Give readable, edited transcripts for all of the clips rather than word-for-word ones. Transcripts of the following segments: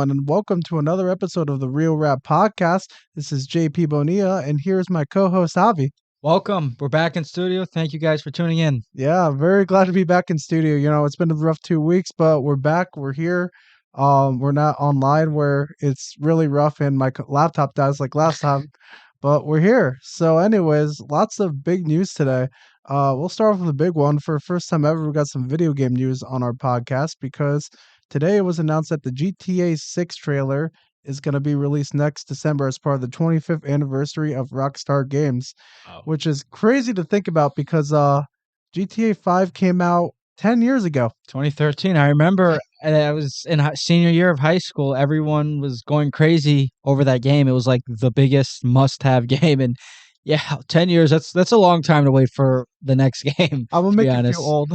everyone, and welcome to another episode of the Real Rap Podcast. This is JP Bonilla, and here's my co-host Javi. Welcome. We're back in studio. Thank you guys for tuning in. Yeah, very glad to be back in studio. It's been a rough 2 weeks, but we're back. We're here. We're not online where it's really rough and my laptop dies like last time, but we're here. So, anyways, lots of big news today. We'll start off with the big one. For the first time ever, we got some video game news on our podcast because today it was announced that the GTA 6 trailer is going to be released next December as part of the 25th anniversary of Rockstar Games, Oh. which is crazy to think about because GTA 5 came out 10 years ago. 2013. I remember I was in senior year of high school. Everyone was going crazy over that game. It was like the biggest must-have game. And yeah, 10 years, that's a long time to wait for the next game, I'm gonna to be make you honest. feel old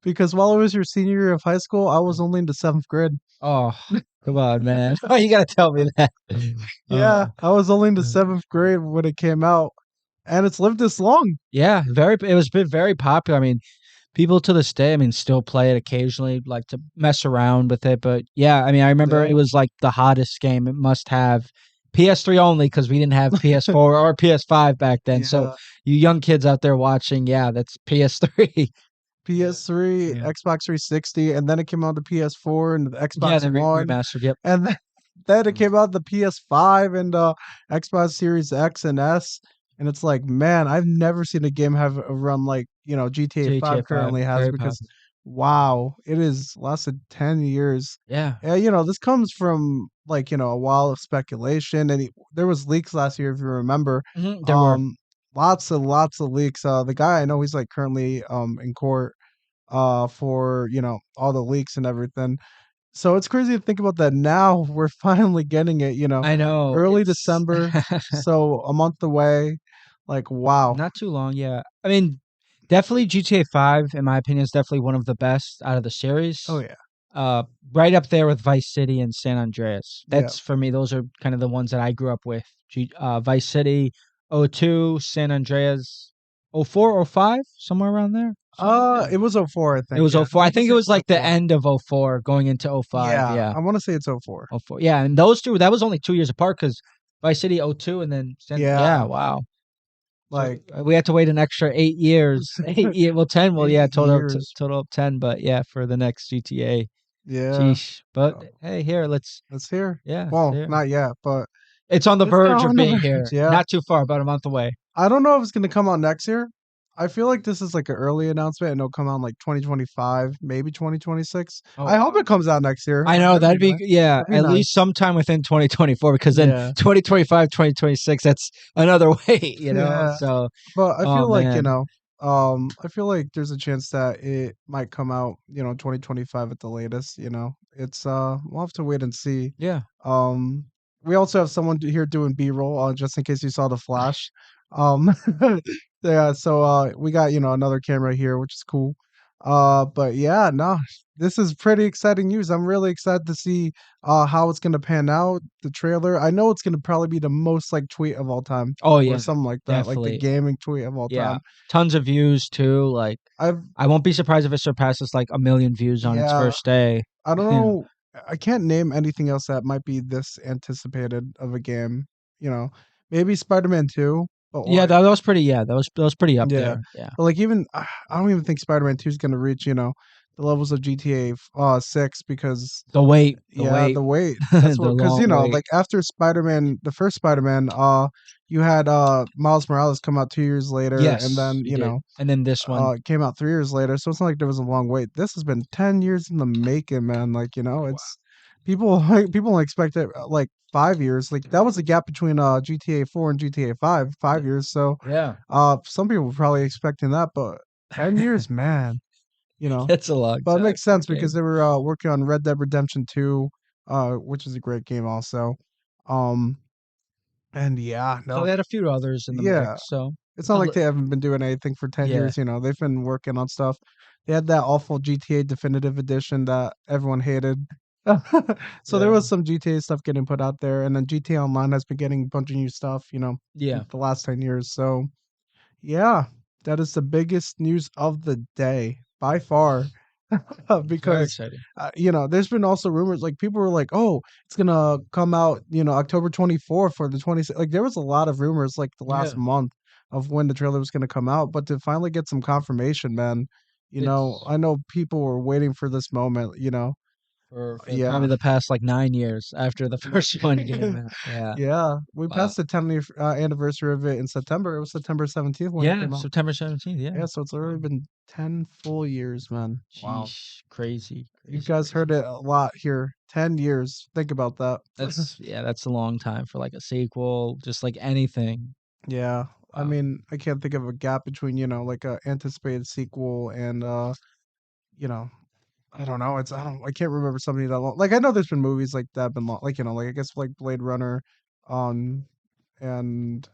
because while I was your senior year of high school, I was only in the 7th grade. Oh, come on, man. Oh, you got to tell me that. Yeah, I was only in the 7th grade when it came out, and it's lived this long. Yeah, it was been very popular. I mean, people to this day, still play it occasionally, like to mess around with it. But yeah, I remember Yeah. it was like the hottest game. It must have PS3 only because we didn't have PS4 or PS5 back then. So Yeah. you young kids out there watching, yeah, that's PS3. PS3, Yeah. Xbox 360, and then it came out to PS4 and the Yeah, Xbox the One, remastered. Yep. and then it came out the PS5 and Xbox Series X and S. And it's like, man, I've never seen a game have a run like GTA GTA 5 5, currently has very because, popular. wow, it has lasted 10 years. Yeah. Yeah, this comes from like a while of speculation, and there was leaks last year if you remember. There were. Um, lots of leaks. The guy I know he's like currently in court for all the leaks and everything. So it's crazy to think about that now. We're finally getting it, I know. early It's December, so a month away. Like, wow. not too long. Yeah. Definitely GTA 5, in my opinion, is definitely one of the best out of the Oh series. yeah. Uh, right up there with Vice City and San Andreas. Yeah. That's for me. Those are kind of the ones that I grew up with. Vice City, '02, San Andreas, '04 or '05, somewhere around there. It was '04, I It think. was Yeah. '04. I want to think say it was it's like the '04. end of '04 going into '05. Yeah, Yeah. I want to say it's '04. '04. Yeah, and those two, that was only 2 years apart because Vice City '02 and then yeah, Yeah, wow. So like we had to wait an extra 8 years. 8 years, well, 10. Well, yeah, 8 years. total of 10. But yeah, for the next GTA. Yeah. Sheesh. But Uh, hey, here, Let's hear. it's Well, here. not yet, but It's on the it's verge of on the being verge. here. Yeah. Not too far, about a month away. I don't know if it's gonna come out next year. I feel like this is like an early announcement and it'll come out in like 2025, maybe 2026. I hope it comes out next year. I know that'd be, nice. yeah, That'd be at nice. least sometime within 2024 because then Yeah. 2025, 2026, that's another wait, Yeah. So, But I oh feel like, man. I feel like there's a chance that it might come out, 2025 at the latest, It's we'll have to wait and see. Yeah. Um we also have someone here doing B-roll, just in case you saw the flash. Um yeah, so we got, another camera here, which is cool. But yeah, no, this is pretty exciting news. I'm really excited to see how it's gonna pan out, the trailer. I know it's gonna probably be the most like tweet of all time Oh or yeah, something like that, like the definitely. gaming tweet of all Yeah. time. Tons of views too. Like, I've I won't be surprised if it surpasses like 1 million views on its Yeah, first day. I don't Yeah. know. I can't name anything else that might be this anticipated of a game. You know, maybe Spider-Man 2, but Yeah, like, that was pretty, yeah, that was pretty up yeah, there. Yeah. but like even I don't even think Spider-Man 2 is gonna reach the levels of GTA 6 because The wait, the yeah, wait, the wait. That's the what because long wait. like after Spider-Man, the first Spider-Man, you had Miles Morales come out 2 years later, and Yes, then you did. And then this one. it came out 3 years later. So it's not like there was a long wait. This has been 10 years in the making, man. Like Oh, wow. it's people people expect it like 5 years. Like that was the gap between GTA 4 and GTA 5, 5 years. So Yeah. some people were probably expecting that, but 10 years, man. You know, That's a long but it time makes for a sense because game. they were working on Red Dead Redemption 2, which is a great game also. Um, and yeah, So no, they had a few others in the yeah, mix. So it's not a like li- they haven't been doing anything for 10 yeah. years. They've been working on stuff. They had that awful GTA Definitive Edition that everyone hated. So there Yeah. was some GTA stuff getting put out there, and then GTA Online has been getting a bunch of new stuff, Yeah. in the last 10 years. So yeah, that is the biggest news of the day by far. Very because exciting. there's been also rumors like people were like, "Oh, it's gonna come out, October 24th for the 26th." Like there was a lot of rumors like the last Yeah, month of when the trailer was gonna come out, but to finally get some confirmation, man, it's I know people were waiting for this moment. for Yeah. probably the past like 9 years after the first one came out. Yeah. Yeah, we Wow. passed the 10th anniversary of it in September. It was September 17th when it Yeah, came out. September 17th. Yeah. Yeah, so it's already been 10 full years, man. Wow. Sheesh. Crazy, You crazy, guys crazy. heard it a lot here. 10 years. Think about that. That's a long time for like a sequel, just like anything. Yeah. I Wow. mean, I can't think of a gap between, like a anticipated sequel and you know, I don't know. I can't remember something that long. Like I know there's been movies like that have been long, like like I guess like Blade Runner um and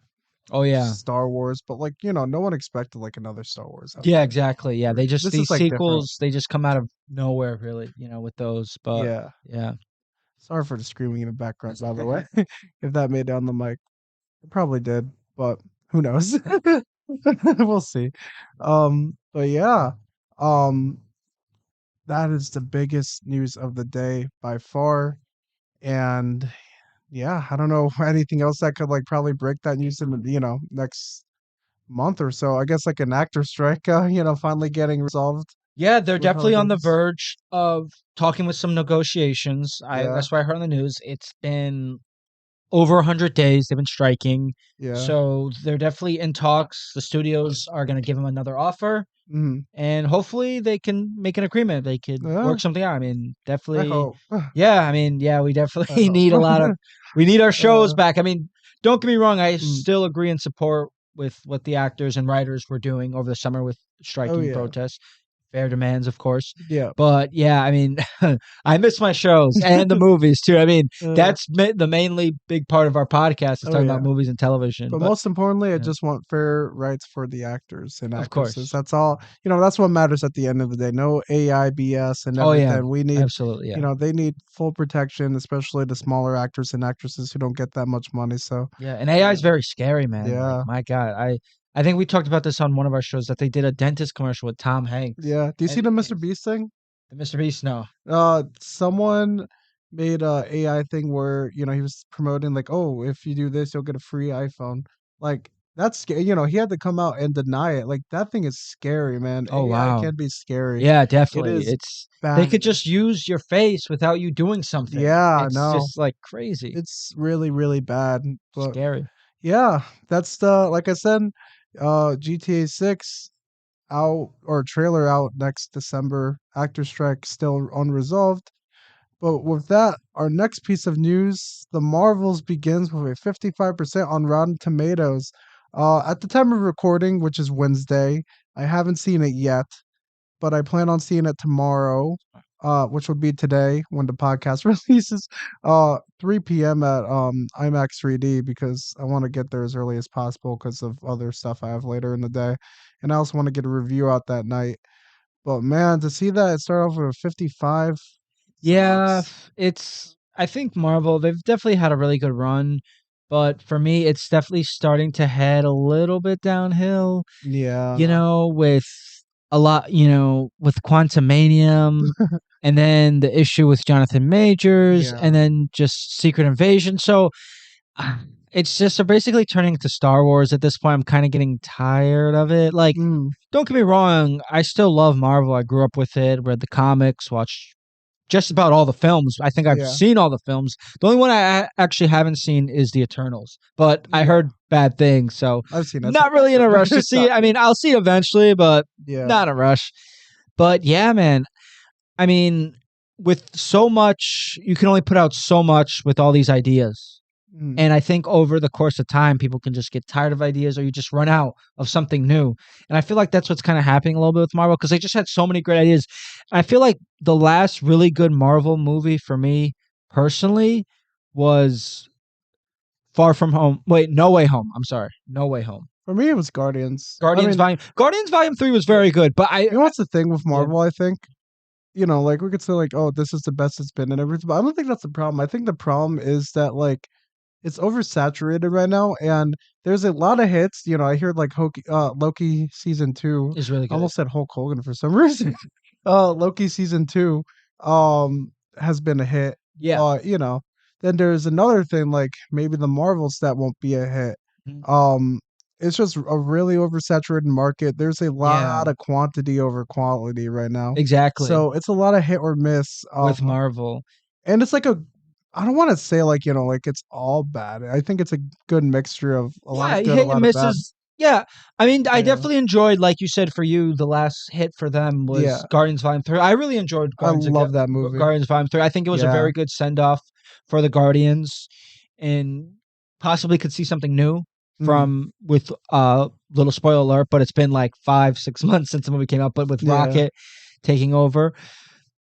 Oh yeah. Star Wars, but like, no one expected like another Star Wars Yeah, after exactly. Yeah, they just this is these like different. sequels, they just come out of nowhere really, with those, but Yeah. yeah. Sorry for the screaming in the background, by the way. If that made it on the mic. It probably did, but who knows? We'll see. But yeah. Um, that is the biggest news of the day by far. And yeah, I don't know anything else that could like probably break that news in the, next month or so. I guess like an actor strike, finally getting resolved Yeah, they're with definitely on the Hollywood's. verge of talking with some negotiations. I Yeah, That's what I heard on the news. It's been over 100 days they've been striking. yeah. So they're definitely in talks. The studios are going to give them another offer, Mhm. and hopefully they can make an agreement. They could Yeah, work something out. I mean, I definitely. hope. Yeah, I mean, yeah, we I definitely hope. need a lot of. We need our shows uh, back. I mean, don't get me wrong. I mm, still agree and support with what the actors and writers were doing over the summer with oh striking yeah. protests. Fair demands, of course. Yeah. But yeah, I mean, I miss my shows and the movies too. I mean, Uh, that's the mainly big part of our podcast is oh talking about yeah. movies and television. But But most importantly, I yeah, just want fair rights for the actors and of actresses. course. That's all. That's what matters at the end of the day. No AI BS and Oh yeah, everything. We need, absolutely. Yeah, they need full protection, especially the smaller actors and actresses who don't get that much money. So, yeah. And AI is very scary, man. Like yeah. my God, I think we talked about this on one of our shows that they did a dentist commercial with Tom Hanks Yeah. Do you see and the Mr. Beast thing? the Mr. Beast. No. Someone made a AI thing where, he was promoting like, "Oh, if you do this, you'll get a free iPhone." Like, that's scary. He had to come out and deny it. Like, that thing is scary, man. Oh AI wow. can be scary. Yeah, It definitely. is It's they bad. could just use your face without you doing something. Yeah, It's no. just like crazy, It's really, really bad. But scary. yeah, that's the like I said, GTA 6 out or trailer out next December. Actor strike still unresolved. But with that, our next piece of news, The Marvels begins with a 55% on Rotten Tomatoes. At the time of recording, which is Wednesday, I haven't seen it yet, but I plan on seeing it tomorrow, which will be today when the podcast releases, 3 p.m. at IMAX 3D because I want to get there as early as possible because of other stuff I have later in the day, and I also want to get a review out that night. But man, to see that it start off with a 55 Yeah, sucks. I think Marvel, they've definitely had a really good run, but for me, it's definitely starting to head a little bit downhill, Yeah. with a lot, with Quantumanium, and then the issue with Jonathan Majors, Yeah. and then just Secret Invasion. So it's just they're basically turning into Star Wars at this point. I'm kind of getting tired of it. Like, Mm, don't get me wrong, I still love Marvel. I grew up with it, read the comics, watched just about all the films. I think I've yeah. seen all the films. The only one I actually haven't seen is The Eternals, but I Yeah. heard bad things, so I've seen it. It's not not that really in a good. rush to It's see not it. I good. mean, I'll see it eventually, but Yeah. not a rush. But yeah, man. I mean, with so much, you can only put out so much with all these ideas. Mm, And I think over the course of time, people can just get tired of ideas or you just run out of something new. And I feel like that's what's kind of happening a little bit with Marvel because they just had so many great ideas. I feel like the last really good Marvel movie for me personally was Far From Home. Wait, No Way Home. I'm sorry. No Way Home. for me, it was Guardians. I mean, Guardians Volume 3 was very good, but what's the thing with yeah, Marvel? I think like we could say like, oh, this is the best it's been and everything, but I don't think that's the problem. I think the problem is that like it's oversaturated right now, and there's a lot of hits. I hear like Loki season 2. is really I good. almost said Hulk Hogan for some reason. Loki season 2 um has been a hit. Yeah. But, then there's another thing like maybe the Marvels that won't be a hit. Mhm. Um it's just a really oversaturated market. There's a Yeah. lot of quantity over quality right now. Exactly. So it's a lot of hit or miss. With Marvel. And it's like a I don't want to say like, like it's all bad. I think it's a good mixture of a lot Yeah, of good, a hit and lot of bad. misses. Yeah, I mean, I Yeah. definitely enjoyed, like you said, for you, the last hit for them was Yeah. Guardians Volume 3. I really enjoyed I love that movie. Guardians Volume 3. I think it was a Yeah. very good send off for the Guardians, and possibly could see something new Mm. from with little spoiler alert, but it's been like 5, 6 months since the movie came out. But with Yeah. Rocket taking over,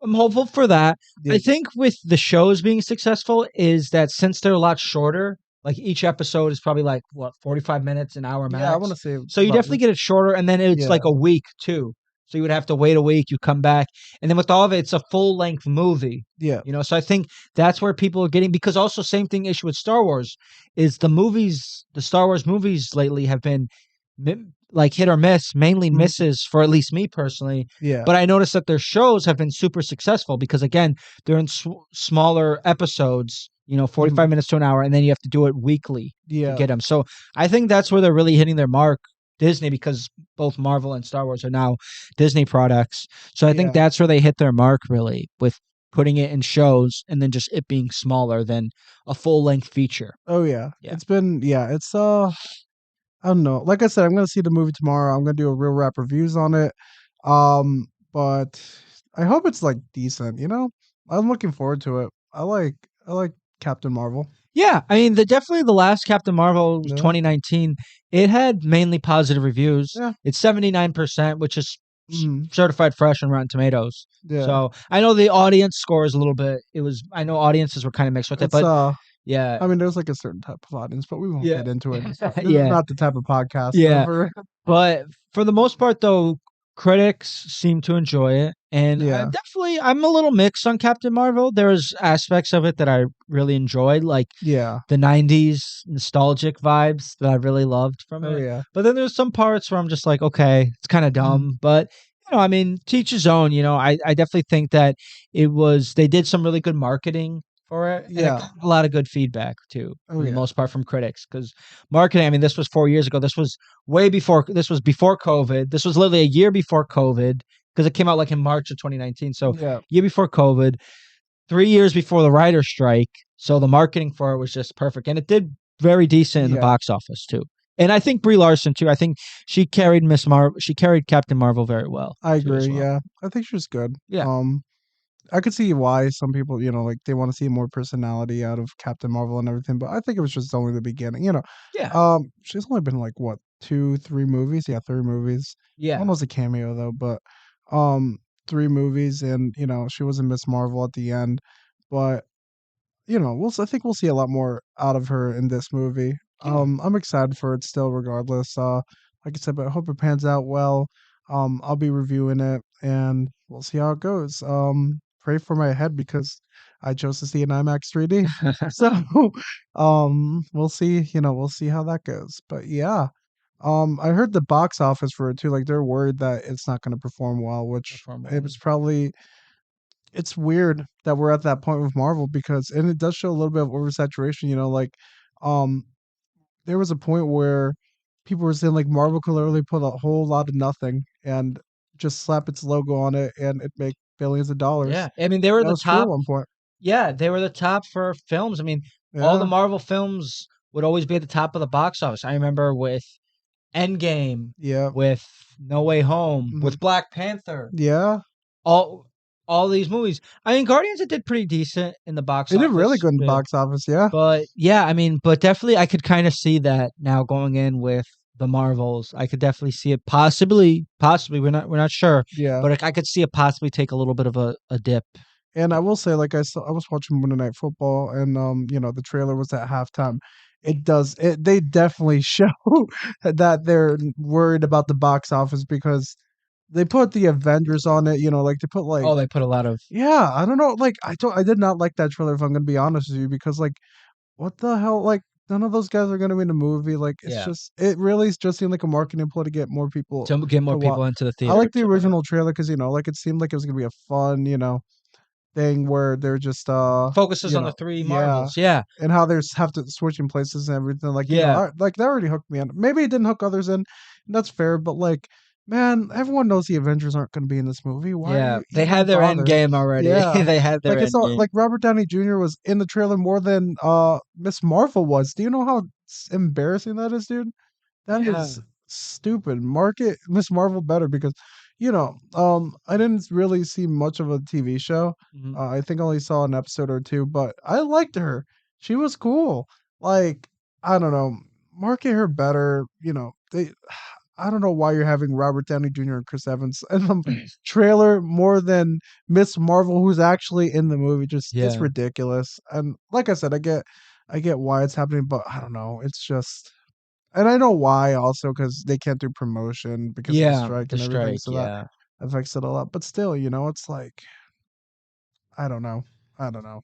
I'm hopeful for that. Yeah. I think with the shows being successful is that since they're a lot shorter, like each episode is probably like what 45 minutes, an hour Yeah, I want max. to say So you about definitely get it shorter, and then it's yeah. like a week too. So you would have to wait a week, you come back, and then with all of it, it's a full length movie. Yeah. So I think that's where people are getting because also same thing issue with Star Wars is the Star Wars movies lately have been like hit or miss, mainly Mhm. misses for at least me personally. Yeah. But I noticed that their shows have been super successful because again, they're in smaller episodes, 45 Mhm. minutes to an hour, and then you have to do it weekly to Yeah. get them. So I think that's where they're really hitting their mark, Disney, because both Marvel and Star Wars are now Disney products. So I think Yeah. that's where they hit their mark really with putting it in shows and then just it being smaller than a full length feature. Oh yeah. Yeah. It's been it's I don't know. Like I said, I'm gonna see the movie tomorrow. I'm gonna do a real rap reviews on it. But I hope it's like decent, I'm looking forward to it. I like Captain Marvel. Yeah, I mean, definitely the last Captain Marvel was Yeah. 2019. It had mainly positive reviews. Yeah. It's 79%, which is Mhm. certified fresh on Rotten Tomatoes. Yeah. So I know the audience score is a little bit. I know audiences were kind of mixed with it, It's but yeah, I mean, there's like a certain type of audience, but we won't yeah, get into it. This is yeah, not the type of podcast yeah. ever. But for the most part, though, critics seem to enjoy it, and Yeah. I'm a little mixed on Captain Marvel. There's aspects of it that I really enjoyed, like Yeah. the 90s nostalgic vibes that I really loved from Oh it. yeah. But then there's some parts where I'm just like, okay, it's kind of Mhm. dumb. But, I mean, teach his own. I definitely think that they did some really good marketing for it. And it Yeah. got a lot of good feedback too, Oh for the yeah. most part from critics. Because marketing, I mean, this was 4 years ago. This was before COVID. This was literally a year before COVID because it came out like in March of 2019. So, Yeah. year before COVID. 3 years before the writer's strike, so the marketing for it was just perfect, and it did very decent in the Yeah. box office too. And I think Brie Larson too. I think she carried Captain Marvel very well I too as agree. well. Yeah. I think she's good. Yeah, I could see why some people, like they want to see more personality out of Captain Marvel and everything, but I think it was just only the beginning. yeah, She's only been like what, 2, 3 movies? Yeah, 3 movies. One yeah. was a cameo though, but um 3 movies and she was in Miss Marvel at the end. But I think we'll see a lot more out of her in this movie. Yeah. I'm excited for it still, regardless. Like I said, but I hope it pans out well. I'll be reviewing it, and we'll see how it goes. Pray for my head because I chose to see an IMAX 3D. So, we'll see. We'll see how that goes. But yeah, I heard the box office for it too. Like they're worried that it's not going to perform well, which Perform it well. was probably it's weird that we're at that point with Marvel because and it does show a little bit of oversaturation, like um there was a point where people were saying like Marvel could literally put a whole lot of nothing and just slap its logo on it and it make billions of dollars. Yeah, I mean they were That the was true at top. one point. Yeah, they were the top for films. I mean, all the Yeah. Marvel films would always be at the top of the box office. I remember with Endgame, Yeah. with No Way Home, Mhm. with Black Panther. Yeah. all all these movies. I mean, Guardians it did pretty decent in the box They did really office. good in the Yeah. box office, yeah. But yeah, I mean, but definitely I could kind of see that now going in with the Marvels. I could definitely see it possibly we're not sure, Yeah. but I could see it possibly take a little bit of a dip. And I will say, like I was watching Monday Night Football, and the trailer was at halftime. They definitely show that they're worried about the box office because they put the Avengers on it. Like they put like Oh, they put a lot of yeah, I don't know, like I did not like that trailer if I'm gonna be honest with you because like what the hell, like none of those guys are gonna be in the movie. Like, it's Yeah. just it really just seemed like a marketing ploy to get more people To get more to watch. people into the I theater like the to original trailer because like it seemed like it was gonna be a fun, thing where they're just focuses on the three yeah, Marvels. Yeah. and how there's have to switching places and everything. Like, Yeah. like that already hooked me in. Maybe it didn't hook others in, and that's fair. But like, man, everyone knows the Avengers aren't going to be in this movie. Why are Yeah. you They even had their end bothering? game already. Yeah, They had their like it's end not game. like Robert Downey Jr. was in the trailer more than Miss Marvel was. Do you know how embarrassing that is, dude? That Yeah. is stupid. Market Miss Marvel better because, I didn't really see much of a TV show. Mhm. I think I only saw an episode or two, but I liked her. She was cool. Like, I don't know, market her better. I don't know why you're having Robert Downey Jr. and Chris Evans in the trailer more than Miss Marvel, who's actually in the movie. Just it's Yeah. ridiculous. And like I said, I get why it's happening, but I don't know. It's just and I know why also because they can't do promotion because of the Yeah. strike The and everything, strike. so that Yeah. affects it a lot. But still, it's like I don't know. I don't know.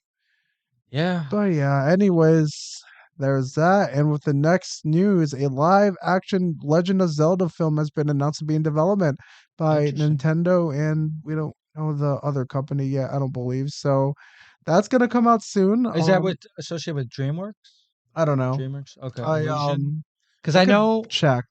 Yeah. But yeah, anyways, there's that. And with the next news, a live action Legend of Zelda film has been announced to be in development by Interesting. Nintendo, and we don't know the other company yet, I don't believe. So that's gonna come out soon. Is that what associated with DreamWorks? I don't know. DreamWorks. Okay. I Illusion. Because I I could know check,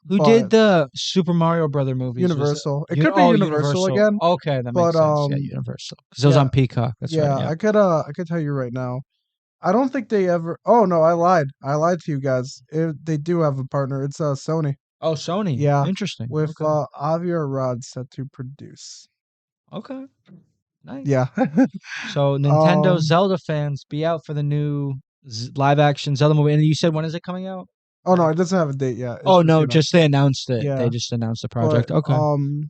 who did but the Super Mario Brother movies. Was it Universal. It could be Universal Universal? again, Okay, that but makes sense. Yeah, Universal. Because it was yeah, on Peacock. That's right. yeah. Yeah. I could tell you right now. I don't think they ever. Oh no, I lied. I lied to you guys. They do have a partner. It's Sony. Oh, Sony. Yeah, Interesting. with Okay. Avi Arad set to produce. Okay. Nice. Yeah. So Nintendo um. Zelda fans, be out for the new live action Zelda movie. And you said when is it coming out? Oh no, it doesn't have a date yet. It's Oh just no, just they announced it. They yeah. just announced the But project. Okay.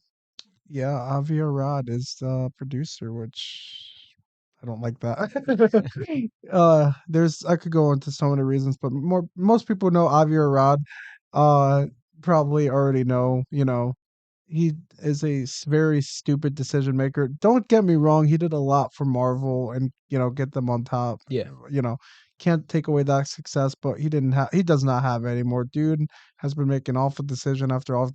yeah, Avi Arad is the producer, which I don't like that. There's I could go into so many reasons, but most people know Avi Arad. Uh, probably already know. He is a very stupid decision maker. Don't get me wrong; he did a lot for Marvel and get them on top. Yeah. You know, can't take away that success, but he didn't have. He does not have it anymore. Dude has been making awful decision after awful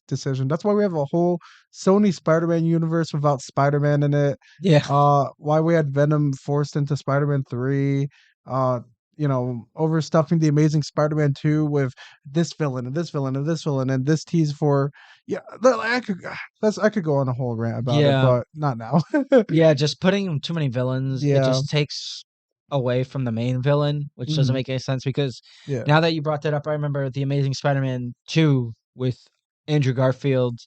decision. That's why we have a whole Sony Spider-Man universe without Spider-Man in it. Yeah. Why we had Venom forced into Spider-Man 3. Uh, overstuffing the Amazing Spider-Man 2 with this villain and this villain and this villain and this tease for yeah, I could go on a whole rant about it, Yeah. but not now. Yeah, just putting too many villains, it Yeah. just takes away from the main villain, which doesn't Mhm. make any sense because Yeah. now that you brought that up, I remember the Amazing Spider-Man 2 with Andrew Garfield,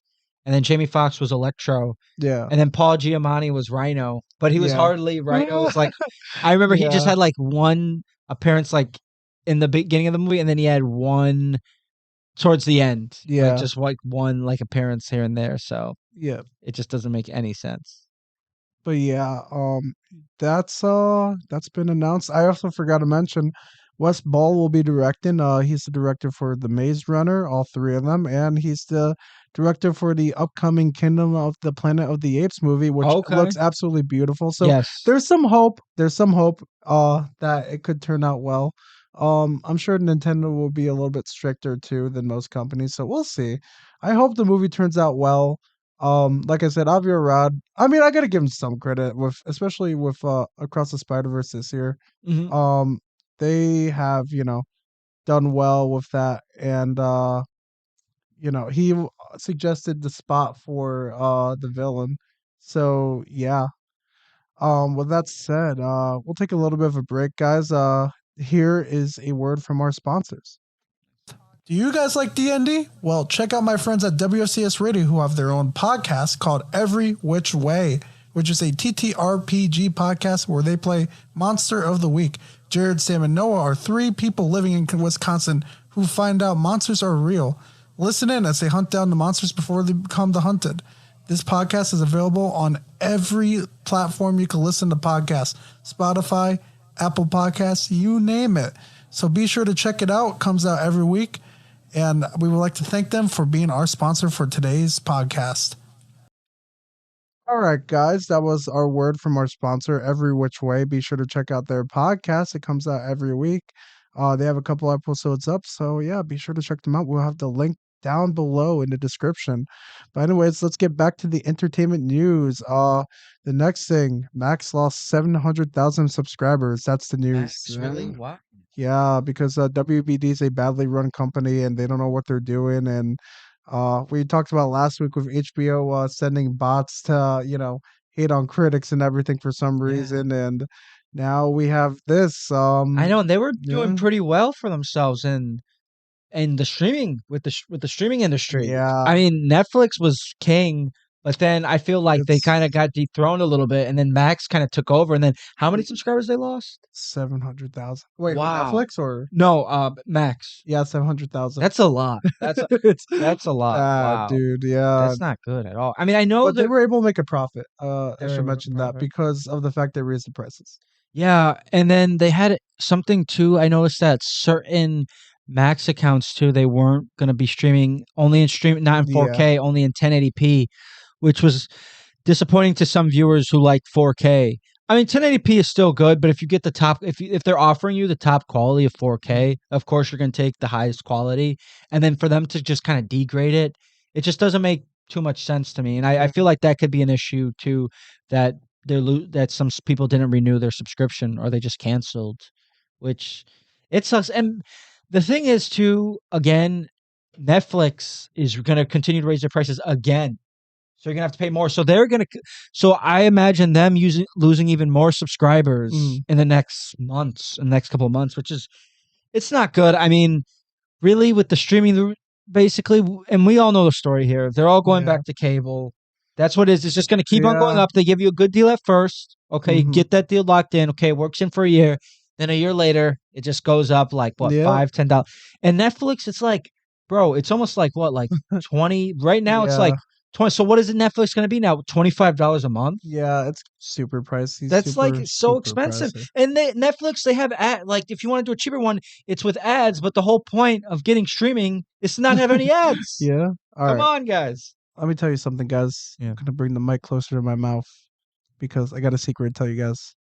and then Jamie Foxx was Electro, Yeah. and then Paul Giamatti was Rhino, but he was Yeah. hardly Rhino. It was like I remember he just Yeah. had like one appearance like in the beginning of the movie, and then he had one towards the end, like Yeah. just like one like appearance here and there. So Yeah. it just doesn't make any sense. But yeah, that's been announced. I also forgot to mention Wes Ball will be directing. He's the director for The Maze Runner, all three of them, and he's the director for the upcoming Kingdom of the Planet of the Apes movie, which Okay. looks absolutely beautiful. So Yes. there's some hope. There's some hope that it could turn out well. I'm sure Nintendo will be a little bit stricter too than most companies, so we'll see. I hope the movie turns out well. Like I said, Avi Arad. I mean, I gotta give him some credit with, especially with Across the Spider Verse this year. Mhm. Um, they have done well with that, and he suggested the spot for the villain. So yeah. With that said, we'll take a little bit of a break, guys. Here is a word from our sponsors. Do you guys like D&D? Well, check out my friends at WCS Radio who have their own podcast called Every Which Way, which is a TTRPG podcast where they play Monster of the Week. Jared, Sam, and Noah are three people living in Wisconsin who find out monsters are real. Listen in as they hunt down the monsters before they become the hunted. This podcast is available on every platform you can listen to podcasts. Spotify, Apple Podcasts, you name it. So be sure to check it out. It comes out every week. And we would like to thank them for being our sponsor for today's podcast. All right, guys, that was our word from our sponsor, Every Which Way. Be sure to check out their podcast. It comes out every week. They have a couple episodes up, so yeah, be sure to check them out. We'll have the link down below in the description. But anyways, let's get back to the entertainment news. The next thing, Max lost 700,000 subscribers. That's the news. Max, really? Wow. Yeah, because WBD is a badly run company and they don't know what they're doing. And we talked about last week with HBO sending bots to, hate on critics and everything for some Yeah. reason. And now we have this. I know, and they were doing Yeah. pretty well for themselves in the streaming with the streaming industry. Yeah, I mean, Netflix was king, but then I feel like they it's kind of got dethroned a little bit, and then Max kind of took over. And then how many subscribers they lost? 700,000. Wait, who, Wow. Netflix or No, Max. yeah, 700,000. That's a lot. It's That's a lot. Wow. dude, yeah. That's not good at all. I mean, I know But they that were able to make a profit. I they're should able to mention that profit. because of the fact they raised the prices. Yeah, and then they had something too. I noticed that certain Max accounts too, they weren't going to be streaming only in stream, not in Yeah. 4K, only in 1080p, which was disappointing to some viewers who like 4K. I mean, 1080p is still good, but if you get the top, if they're offering you the top quality of 4K, of course you're going to take the highest quality, and then for them to just kind of degrade it, it just doesn't make too much sense to me. And I Yeah. feel like that could be an issue too, that that some people didn't renew their subscription or they just canceled, which it sucks. And the thing is too, again, Netflix is going to continue to raise their prices again. So you're gonna have to pay more. So they're gonna. So I imagine them losing even more subscribers in the next months, in the next couple of months, which is it's not good. I mean, really, with the streaming, basically, and we all know the story here. They're all going Yeah. back to cable. That's what it is. It's just going to keep on going Yeah. up. They give you a good deal at first. Okay, Mhm. get that deal locked in. Okay, it works in for a year. Then a year later, it just goes up like what Yep. $5, $10. And Netflix, it's like, bro, it's almost like what, like 20. Right now, it's like Yeah. 20. So what is it Netflix going to be now? $25 a month? Yeah, it's super pricey. That's like Super, so super expensive. pricey. And Netflix, they have like if you want to do a cheaper one, it's with ads. But the whole point of getting streaming is to not have any ads. Yeah. All Come right. on, guys. Let me tell you something, guys. Yeah. I'm gonna bring the mic closer to my mouth because I got a secret to tell you guys.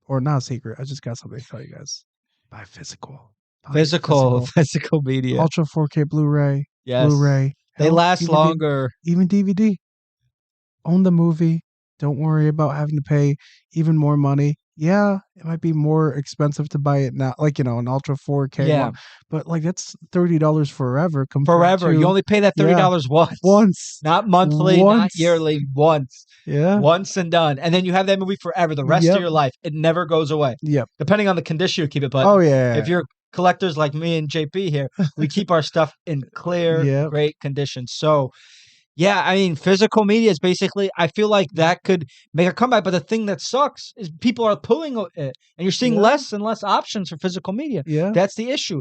Or not a secret. I just got something to tell you guys. Buy physical. Buy Physical media. Ultra 4K Blu-ray. Yes. Blu-ray. They hell, last even longer. Even DVD. Own the movie. Don't worry about having to pay even more money. Yeah, it might be more expensive to buy it now, like an Ultra 4K Yeah. one, but like that's $30 forever compared Forever. to You only pay that $30 once. once, Not monthly, not once. yearly, once. Yeah. Once and done. And then you have that movie forever, the rest of Yep. your life. It never goes away. Yep. Depending on the condition you keep it. But Oh yeah. if you're collectors like me and JP here, we keep our stuff in clear, Yep. great condition. So, yeah, I mean, physical media is basically, I feel like that could make a comeback. But the thing that sucks is people are pulling it, and you're seeing Yeah. less and less options for physical media. Yeah. That's the issue.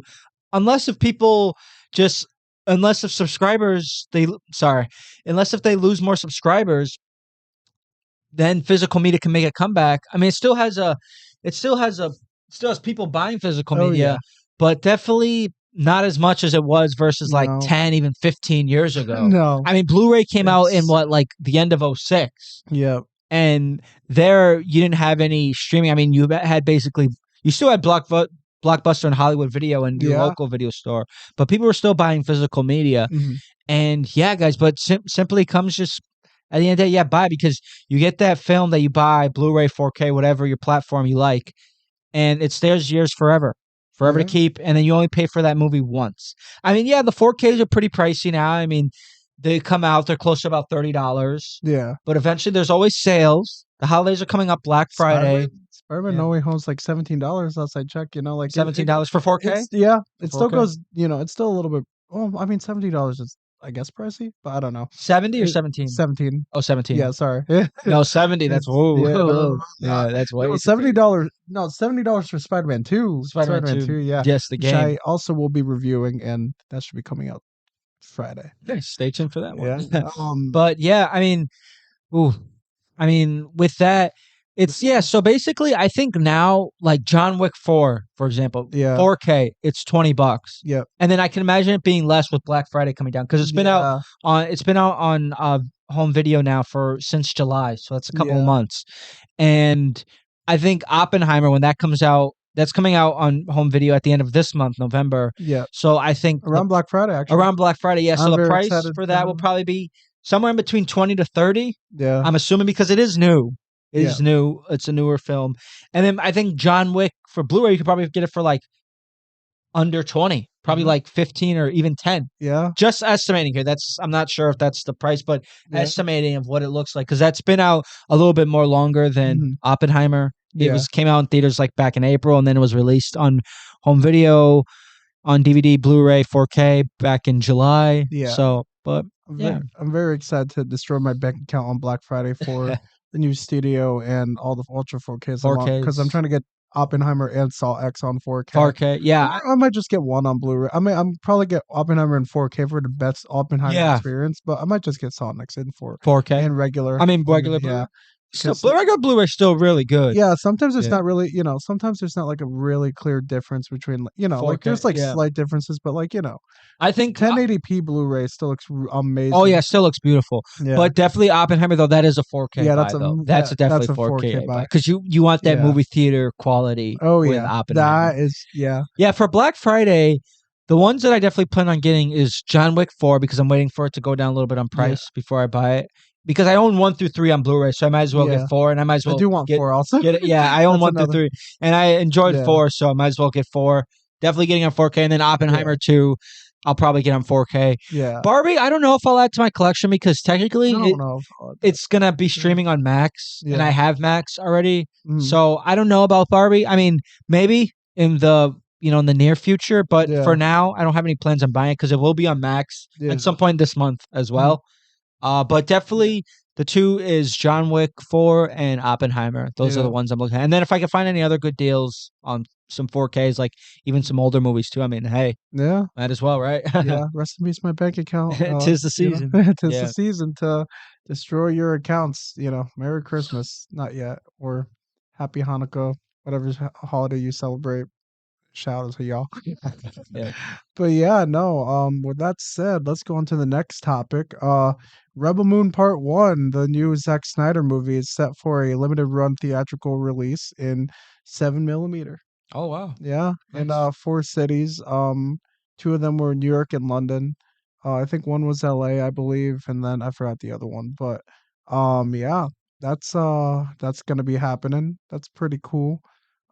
Unless if people just, unless if subscribers, unless if they lose more subscribers, then physical media can make a comeback. I mean, it still has people buying physical Oh, media, yeah. but definitely not as much as it was versus like No. 10, even 15 years ago. No. I mean, Blu-ray came out in It's- what, like the end of 06. Yep. And there you didn't have any streaming. I mean, you still had Blockbuster and Hollywood Video and your Yeah. local video store, but people were still buying physical media. Mhm. And yeah, guys, but simply comes just at the end of the day, yeah, buy because you get that film that you buy, Blu-ray, 4K, whatever your platform you like, and it stays yours forever to Yeah. keep, and then you only pay for that movie once. I mean, yeah, the 4Ks are pretty pricey now. I mean, they come out, they're close to about $30, Yeah. but eventually there's always sales. The holidays are coming up, Black Friday, Spider-Man Yeah. No Way Home's like $17 outside check, like $17 for 4K. it still 4K? goes, it's still a little bit, well, I mean, $70 is, I guess, pricey, but I don't know. 70 or 17? 17. Oh, 17. Yeah, sorry. No, 70. That's whoa. Yeah, Whoa. Yeah, that's way no, too $70. No, $70 for Spider-Man 2. Spider-Man 2. Yeah. Yes, the Which game. I also will be reviewing, and that should be coming out Friday. Yeah, stay tuned for that one. Yeah. But yeah, I mean, with that, so basically I think now like John Wick 4, for example, Yeah. 4K, it's $20. Yep. And then I can imagine it being less with Black Friday coming down because it's been out on home video now since July, so that's a couple of Yeah. months. And I think Oppenheimer, when that comes out That's coming out on home video at the end of this month, November. Yeah, So I think around Black Friday actually. around Black Friday, yeah. So I'm the very price excited for that will for. probably be somewhere in between 20 to 30. Yeah, I'm assuming because it is new. It yeah. is new. It's a newer film. And then I think John Wick for Blu-ray, you could probably get it for like under 20, probably Mhm. like 15 or even 10. Yeah, Just estimating here. I'm not sure if that's the price, but yeah. estimating of what it looks like because that's been out a little bit more longer than Mhm. Oppenheimer. It Yeah, was came out in theaters like back in April, and then it was released on home video, on DVD, Blu-ray, 4K back in July. yeah. So, but yeah, I'm very excited to destroy my bank account on Black Friday for the new studio and all the Ultra 4Ks I want because I'm 4Ks, trying to get Oppenheimer and Saw X on 4K. 4K. Yeah, Or I might just get one on Blu-ray. I mean, I'm probably get Oppenheimer in 4K for the best Oppenheimer yeah, experience, but I might just get Saw X in 4K. and regular. I mean, regular Yeah, Blu-ray. Still, because regular Blu-ray still really good. yeah, sometimes there's Yeah, not really, sometimes there's not like a really clear difference between, like there's 4K. like Yeah, slight differences, but like, I think. 1080p Blu-ray still looks Oh yeah, amazing. still looks beautiful. Yeah. But definitely Oppenheimer though, that is a 4K Yeah, buy though. That's a that's definitely a 4K 4K buy buy. because you want that Yeah. movie theater quality Oh with yeah. Oppenheimer. That is yeah. Yeah, for Black Friday, the ones that I definitely plan on getting is John Wick 4 because I'm waiting for it to go down a little bit on Yeah. price before I buy it. Because I own 1 through 3 on Blu-ray, so I might as well get Yeah. 4 and I might as I well do want get 4 also. get it. Yeah, I own That's 1 through another. 3 and I enjoyed Yeah. 4, so I might as well get 4. Definitely getting on 4K and then Yeah. Oppenheimer 2, I'll probably get on 4K. Yeah. Barbie, I don't know if I'll add to my collection because I technically don't know if I'll add that. it's gonna be Yeah. streaming on Max, and I Yeah. have Max already. Mm. So I don't know about Barbie. I mean, maybe in the in the near future, but for Yeah. now, I don't have any plans on buying it because it will be on Max Yeah. at some point this month as Mhm. well. But Yeah. definitely the two is John Wick 4 and Oppenheimer. Those are the Yeah. ones I'm looking at. And then if I can find any other good deals on some 4Ks, like even some older movies too. I mean, hey, Yeah. might as well, right? Yeah. Rest in peace my bank account. Tis the season. Tis the Yeah. season to destroy your accounts, Merry Christmas. Not yet. Or Happy Hanukkah, whatever holiday you celebrate. Shout out to y'all. Yeah. But yeah, no, with that said, let's go on to the next topic. Rebel Moon Part 1, the new Zack Snyder movie, is set for a limited run theatrical release in 7 millimeter. Oh wow. Yeah, in Nice. 4 cities. Two of them were New York and London. I think one was LA, I believe, and then I forgot the other one. But yeah, that's gonna be happening. That's pretty cool.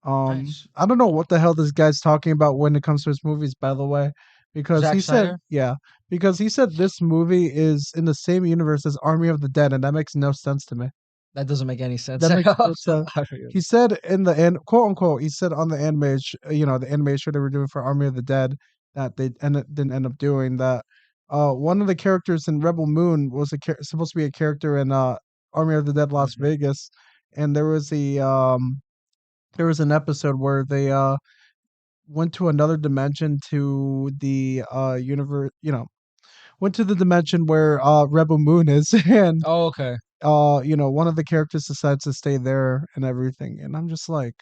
Nice. I don't know what the hell this guy's talking about when it comes to his movies, by the way, because Zack he said, Snyder? yeah, because he said this movie is in the same universe as Army of the Dead, and that makes no sense to me. That doesn't make any sense That at makes all. no sense. He said in the end, quote unquote, he said on the anime, the anime show they were doing for Army of the Dead that didn't end up doing that. One of the characters in Rebel Moon was supposed to be a character in Army of the Dead Las Mhm. Vegas, and there was an episode where they went to another dimension to the universe, went to the dimension where Rebel Moon is, and Oh, okay. one of the characters decides to stay there and everything, and I'm just like,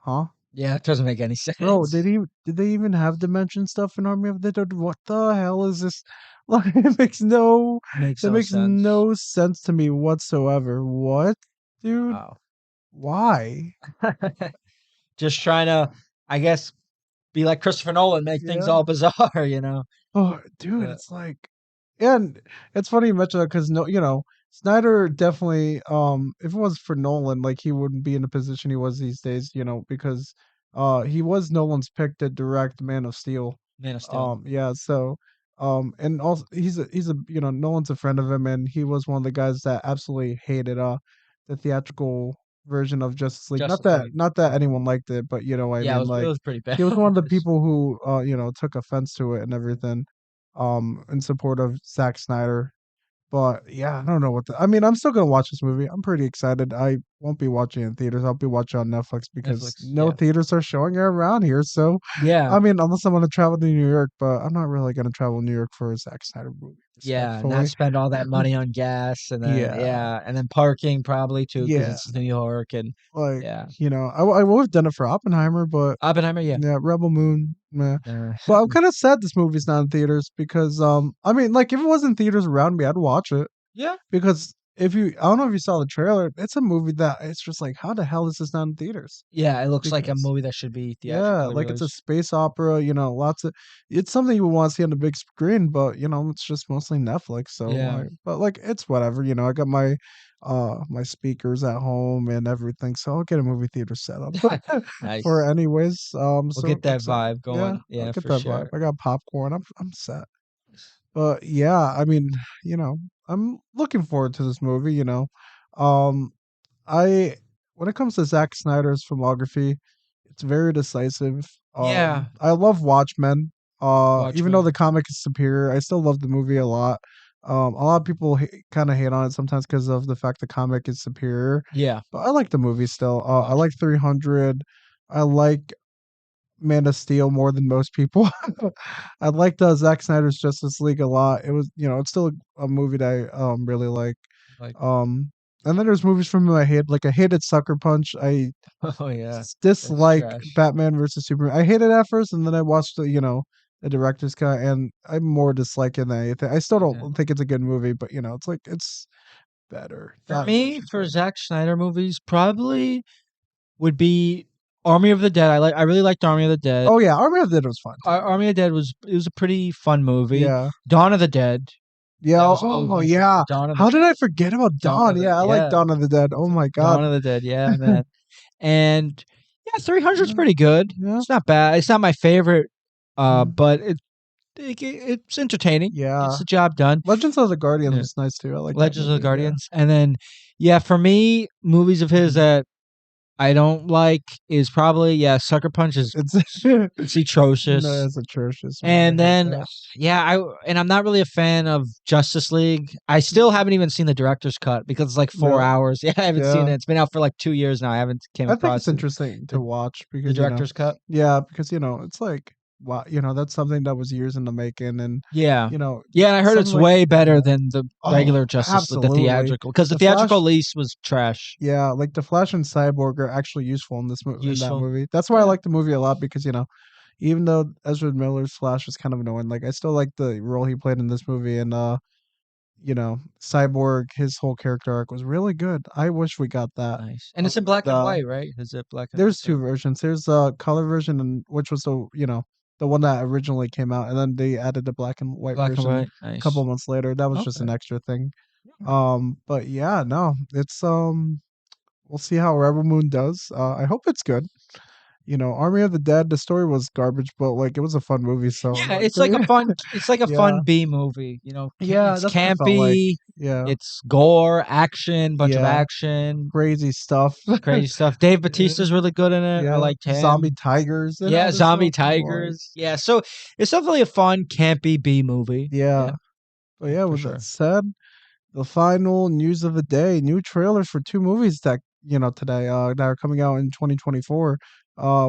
huh? Yeah, it doesn't make any Bro, sense. did they even have dimension stuff in Army of the Dead? What the hell is this? Like, it makes no Makes that no makes sense. no sense to me whatsoever. What, dude? Wow. Why? Just trying to, I guess, be like Christopher Nolan, make things Yeah. all bizarre. Oh, dude, Uh, it's like, and it's funny you mention that because no, Snyder definitely, if it was for Nolan, like he wouldn't be in the position he was these days, because, he was Nolan's pick to direct Man of Steel. Man of Steel. Yeah, so, and also he's a Nolan's a friend of him, and he was one of the guys that absolutely hated the theatrical version of Justice League. Not Justice that League. not that anyone liked it, but you know what I Yeah, mean. it Like was pretty bad. he was one of the people who took offense to it and everything, in support of Zack Snyder. But yeah, I don't know I mean, I'm still gonna watch this movie. I'm pretty excited. I won't be watching it in theaters. I'll be watching on Netflix because Netflix. no Yeah. theaters are showing it around here. So, Yeah. I mean, unless I'm gonna travel to New York, but I'm not really gonna travel to New York for a Zack Snyder movie, Yeah. Not respectfully. spend all that money on gas and then, Yeah, yeah. And then parking probably too, because yeah. it's New York. And Like, yeah. I would have done it for Oppenheimer, but Oppenheimer, yeah. yeah, Rebel Moon, meh. Uh, But I'm kind of sad this movie's not in theaters because I mean, like if it was in theaters around me, I'd watch it yeah. because if you, I don't know if you saw the trailer. It's a movie that it's just like, how the hell is this not in theaters? Yeah, it looks like a Because movie that should be yeah, theatrically like it's a released. space opera. Lots of it's something you would want to see on the big screen, but it's just mostly Netflix. So, Yeah. but like it's whatever. I got my speakers at home and everything, so I'll get a movie theater set up for Nice. it anyways. We'll So get that so vibe yeah, going. I'll Yeah, get for that vibe. sure. I got popcorn. I'm set. But yeah, I mean, you know, I'm looking forward to this movie. Um, I when it comes to Zack Snyder's filmography, it's very decisive. Yeah, I love Watchmen. Even though Watchmen. the comic is superior, I still love the movie a lot. A lot of people kind of hate on it sometimes because of the fact the comic is superior, Yeah, but I like the movie still. I like Watchmen. 300. I like Man of Steel more than most people. I liked Zack Snyder's Justice League a lot. It was, it's still a movie that I really like. Like, Um, and then there's movies from him I hate, like I hated Sucker Punch. I oh yeah, that's dislike trash. Batman versus Superman. I hated it at first, and then I watched the director's cut, and I'm more disliking than anything. I still Yeah. don't think it's a good movie, but it's like it's better. For That me, version's for better. Zack Snyder movies, probably would be Army of the Dead. I really liked Army of the Dead. Oh yeah, Army of the Dead was fun too. Army of the Dead was a pretty fun movie. Yeah, Dawn of the Dead. yeah. That was Oh OG. yeah. Dawn of the How did I forget about Dawn Dawn? of the Yeah, I like yeah. Dawn of the Dead. Oh my Dawn god. of the Dead. Yeah, man. And yeah, 300's Yeah, pretty good. yeah, It's not bad. It's not my favorite, mhm, but it's entertaining. Gets yeah. the job done. Legends of the Guardians Yeah. was nice too. I like that Legends of the movie. Yeah. Guardians, and then yeah, for me, movies of his Mhm. that I don't like is probably Sucker Punch is It's it's no, atrocious. it's atrocious, man. I And hate then that. I'm not really a fan of Justice League. I still haven't even seen the director's cut because it's like 4 Really? hours. Yeah, I haven't seen Yeah. it. It's been out for like 2 years now. I haven't came I think across it's interesting to the, watch the because, director's cut. yeah, because, it's like, wow, that's something that was years in the making. And, Yeah. you know, Yeah, and I heard something it's like, way better yeah. than the Oh, regular Justice League, the absolutely. theatrical, because the The Flash, theatrical release was trash. yeah, like the Flash and Cyborg are actually useful in in that Useful. movie. That's why I Yeah. like the movie a lot because, even though Ezra Miller's Flash was kind of annoying, like I still like the role he played in this movie. And, Cyborg, his whole character arc was really good. I wish we got that. Nice. And it's in black and The white, right? Is it black and There's white? two versions. There's a color version, and which was the one that originally came out, and then they added the black and white Black and version white. a couple Nice. months later. That was just Okay. an extra thing. But yeah, no, it's we'll see how Rebel Moon does. I hope it's good. Army of the Dead, the story was garbage, but like it was a fun movie, so Yeah, like it's like a yeah. fun B movie. You know, Yeah, it's that's what it felt like. campy, Yeah. it's gore, action, bunch of Yeah. action, Crazy stuff. crazy stuff. Dave Yeah. Bautista's really good in it. I Yeah. liked Zombie him. tigers and Yeah, all this zombie stuff. Like, tigers. Yeah, so it's definitely a fun campy B movie. yeah. Yeah, But yeah, yeah, for with that sure. said, the final news of the day, new trailers for two movies that, today, that are coming out in 2024.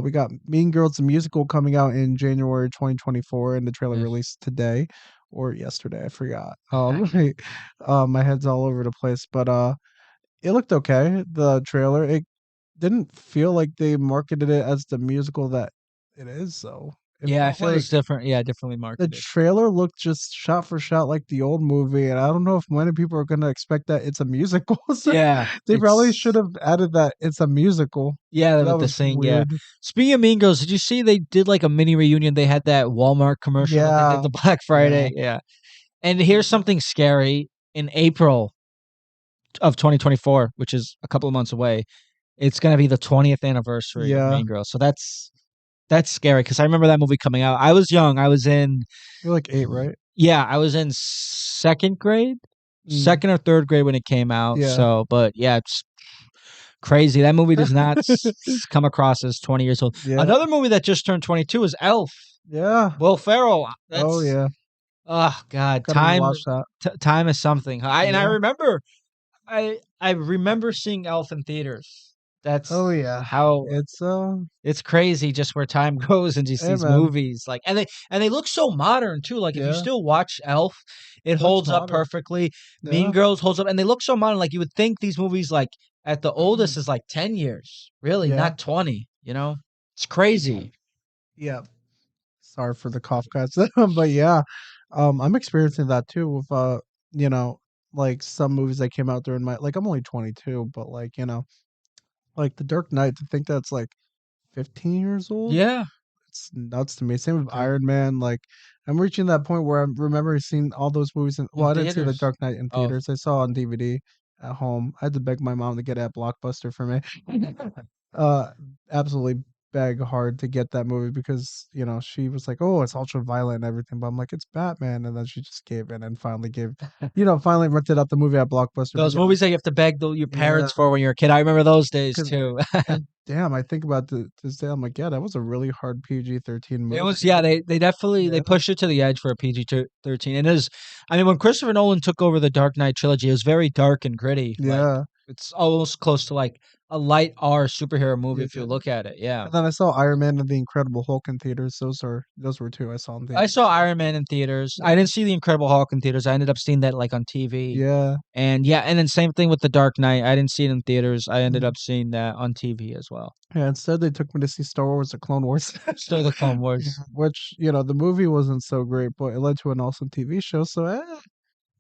We got Mean Girls the musical coming out in January 2024, and the trailer Nice. released today or yesterday, I forgot. My head's all over the place, but it looked okay. The trailer, it didn't feel like they marketed it as the musical that it is, so it Yeah, I felt feel it's like different. Yeah, differently the marketed. trailer looked just shot for shot like the old movie, and I don't know if many people are gonna expect that it's a musical. So Yeah, they probably should have added that it's a musical. yeah, That with the was sing, yeah. weird. Speaking of Mean Girls, did you see they did like a mini reunion? They had that Walmart commercial that they did Yeah, the Black yeah, Friday. Yeah. And here's yeah, something scary. In April of 2024, which is a couple of months away, it's gonna be the 20th anniversary of yeah. Mean Girls. So that's scary because I remember that movie coming out. I was young. I was in You're like 8, right? I was in second grade, Mm, second or third grade when it came out. yeah. So, but yeah, it's crazy. That movie does not come across as 20 years old. Yeah, Another movie that just turned 22 is Elf. yeah. Will Ferrell. Oh, That's yeah. oh god, Gotta rewatch that. time is something. I Yeah. remember I remember seeing Elf in theaters. Oh, That's yeah. how It's, it's crazy just where time goes in just hey, these man. movies. Like and they look so modern too. Like if you Yeah, still watch Elf, it looks holds up modern. perfectly. Mean Yeah. Girls holds up and they look so modern. Like you would think these movies like at the oldest is like 10 years. Really, Yeah. not 20, you know? It's crazy. Yeah. Sorry for the cough, guys. But yeah, I'm experiencing that too with you know, like some movies that came out during my like I'm only 22, but like like The Dark Knight. To think that's like 15 years old, Yeah. it's nuts to me. Same with Crazy. Iron Man. Like I'm reaching that point where I remember seeing all those movies. In Well, I didn't see The theaters. Dark Knight in Oh, theaters. I saw it on DVD at home. I had to beg my mom to get it at Blockbuster for me. uh, absolutely beg hard to get that movie because she was like, "Oh, it's ultra violent and everything," but I'm like, "It's Batman," and then she just gave in and finally finally rented out the movie at Blockbuster. But those movies that you have to beg your yeah, parents for when you're a kid. I remember those days because too. and damn, I think about this day. I'm like, yeah, that was a really hard PG-13 It movie. was, yeah, they definitely they Yeah, pushed it to the edge for a PG-13. And it is, I mean, when Christopher Nolan took over the Dark Knight trilogy, it was very dark and gritty. Like yeah, it's almost close to like a light R superhero movie if you yeah. look at it. Yeah. And then I saw Iron Man and the Incredible Hulk in theaters. Those were two I saw in I theaters. saw So Iron Man in theaters. I yeah, didn't see the Incredible Hulk in theaters. I ended up seeing that like on TV. yeah. And yeah, and then same thing with the Dark Knight. I didn't see it in theaters. I ended Mhm. up seeing that on TV as well. Yeah, instead they took me to see Star Wars: The Clone Wars. Still the Clone Yeah, Wars. which the movie wasn't so great, but it led to an awesome TV show. So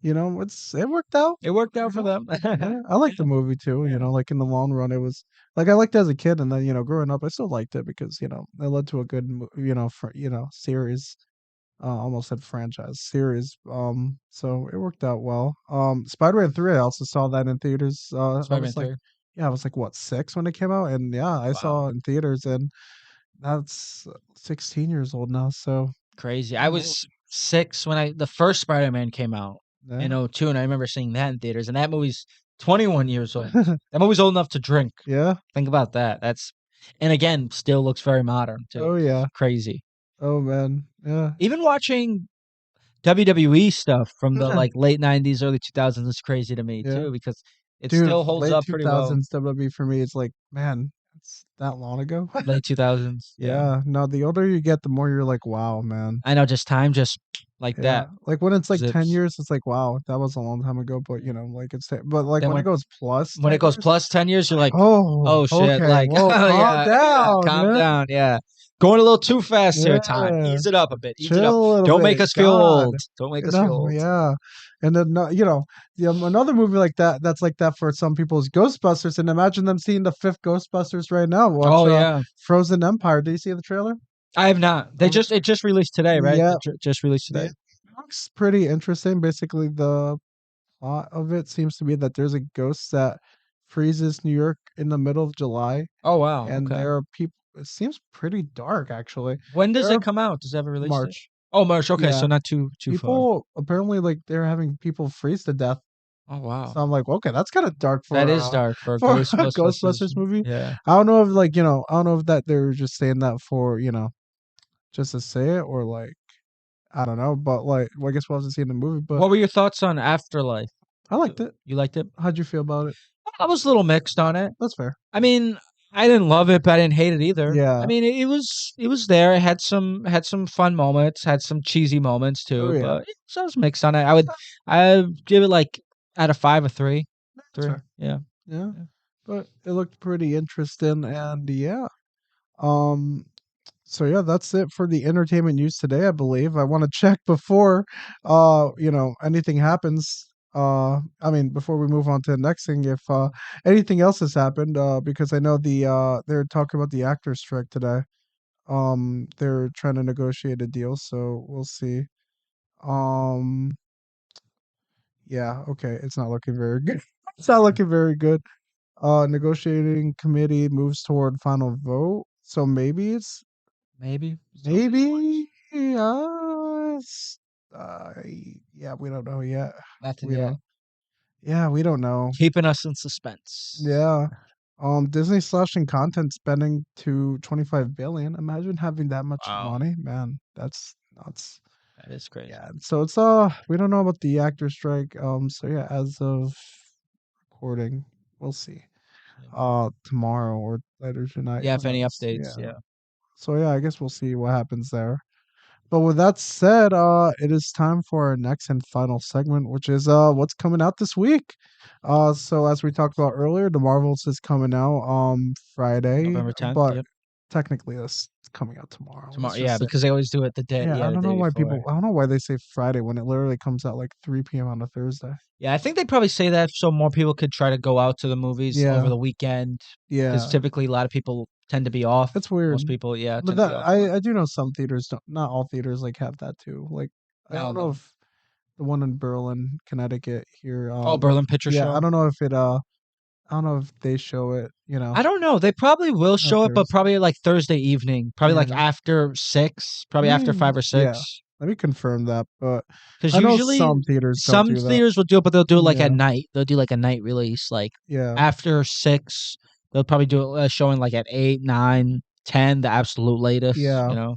it worked out. It worked You out for know, them. yeah, I liked the movie too. Yeah. Like in the long run, it was like I liked it as a kid, and then growing up, I still liked it because it led to a good series. Almost said franchise series. So it worked out well. Spider-Man 3, I also saw that in theaters. I Spider-Man was like, 3. yeah, I was like what 6 when it came out, and yeah, I Wow. saw it in theaters, and that's 16 years old now. So Crazy. I yeah, was 6 when the first Spider-Man came out in yeah, '02, and I remember seeing that in theaters, and that movie's 21 years old. That movie's old enough to drink. yeah. Think about that. And again, still looks very modern too. Oh yeah. Crazy. Oh man. Yeah. Even watching WWE stuff from the like late '90s, early 2000s is crazy to me Yeah. too because it Dude, still holds late up pretty well. 2000s WWE for me, it's like, man, it's that long ago. Late 2000s, yeah. Yeah. No, the older you get, the more you're like, wow, man. I know, just time just like Yeah. that Like when it's like 10 zips. years, it's like, wow, that was a long time ago. But like but like Then when it goes plus when 10 it goes years, plus 10 years, you're like, oh, oh shit, okay. like, Whoa, oh calm yeah, yeah, down, calm man. down, yeah. Going a little too fast here, time. Yeah. Ease it up a bit, ease it up. Chill a little Don't make bit. us feel God. old. Don't make us feel old. Yeah. And then another movie like that's like that for some people is Ghostbusters. And imagine them seeing the fifth Ghostbusters right now. Watch Oh yeah. Frozen Empire. Do you see the trailer? I have not. Um, It just released today, right? yeah, Just released yeah. today. Looks pretty interesting. Basically, the plot of it seems to be that there's a ghost that freezes New York in the middle of July, Oh wow, and okay. there are people. It seems pretty dark, actually. When does There it are come out? Does it have a release date? March. Oh March, okay, so Yeah, not too far. people apparently like they're having people freeze to death. Oh So wow. I'm like, okay, that's kind of dark That for is dark for a for a Ghostbusters. Ghostbusters movie. Yeah. I don't know if I don't know if that they're just saying that for just to say it or like I don't know, but like well, I guess we'll have to see in the movie. But What were your thoughts on Afterlife? I liked it. You liked it? How'd you feel about it? I was a little mixed on it. That's fair. I mean, I didn't love it, but I didn't hate it either. I Yeah. mean, it was there. It had some fun moments, had some cheesy moments Oh too, yeah. but I was mixed on it. I'd give it like out of 5 a 3. That's 3. fair. Yeah. Yeah. Yeah. But it looked pretty interesting, and yeah. Um. So yeah, that's it for the entertainment news today, I believe. I want to check before anything happens. I mean before we move on to the next thing if anything else has happened because I know they're talking about the actors strike today. They're trying to negotiate a deal, so we'll see. Um yeah, okay, it's not looking very good. It's not looking very good. Negotiating committee moves toward final vote. So Maybe. So maybe, uh, yeah, we don't know yet. nothing We yet. don't. Yeah, we don't know. Keeping us in suspense. Yeah. Disney slashing content spending to 25 billion. Imagine having that much Wow. money, man. That's nuts. That is crazy. Yeah. So it's we don't know about the actor strike. So yeah, as of recording, we'll see. Yeah. Tomorrow or later tonight. Yeah, Who if any knows? updates, Yeah. yeah. So yeah, I guess we'll see what happens there. But with that said, it is time for our next and final segment, which is what's coming out this week. So as we talked about earlier, the Marvels is coming out Friday, November 10th, but yep. technically this is coming out tomorrow. Tomorrow, Let's yeah, just say. because they always do it Yeah, I the don't day know why before. people. I don't know why they say Friday when it literally comes out like 3 p.m. on a Thursday. Yeah, I think they probably say that so more people could try to go out to the movies over Yeah, the weekend because yeah, typically a lot of people tend to be off. it's weird. Most people, yeah, But tend to be that off work. I do know some theaters don't. Not all theaters like have that too. Like I No, don't know no. if the one in Berlin, Connecticut here. Oh, Berlin Picture Yeah, I Show. don't know if it. I don't know if they show it. I don't know. They probably will Not show it, but Thursday. probably like Thursday evening, probably like Yeah. after 6, probably after Mm, 5 or yeah. 6. Let me confirm that, but Because I know usually some theaters don't some do that. theaters will do it, but they'll do it like at Yeah. night. They'll do like a night release, like Yeah. after 6. They'll probably do it showing like at 8, 9, 10, the absolute latest. Yeah.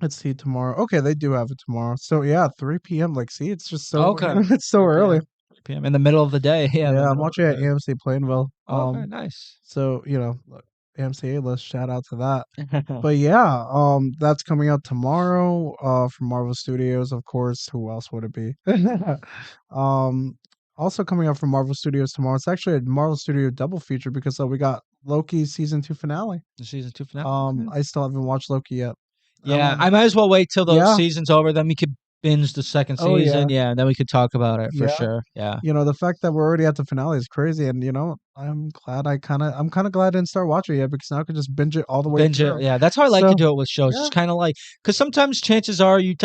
Let's see tomorrow. Okay, they do have it tomorrow. So yeah, 3 p.m. Like, see, it's just so Okay, it's so 3 early. p.m. 3 p.m. in the middle of the day. Yeah, in the Yeah, I'm middle of watching the at day. AMC Plainville. Okay, nice. So look, AMC list. Shout out to that. But yeah, that's coming out tomorrow. From Marvel Studios, of course. Who else would it be? um, also coming out from Marvel Studios tomorrow. It's actually a Marvel Studio double feature because we got Loki season 2 finale. The season 2 finale. Okay. I still haven't watched Loki yet. I Yeah, want. I might as well wait till the Yeah. season's over. Then we could binge the second Oh yeah. season. Yeah, and then we could talk about it for Yeah. sure. Yeah. The fact that we're already at the finale is crazy, and I'm kind of glad I didn't start watching it because now I can just binge it all the way Binge through. it. Yeah, that's how I like to So do it with shows. yeah, Just kind of like because sometimes chances are you'll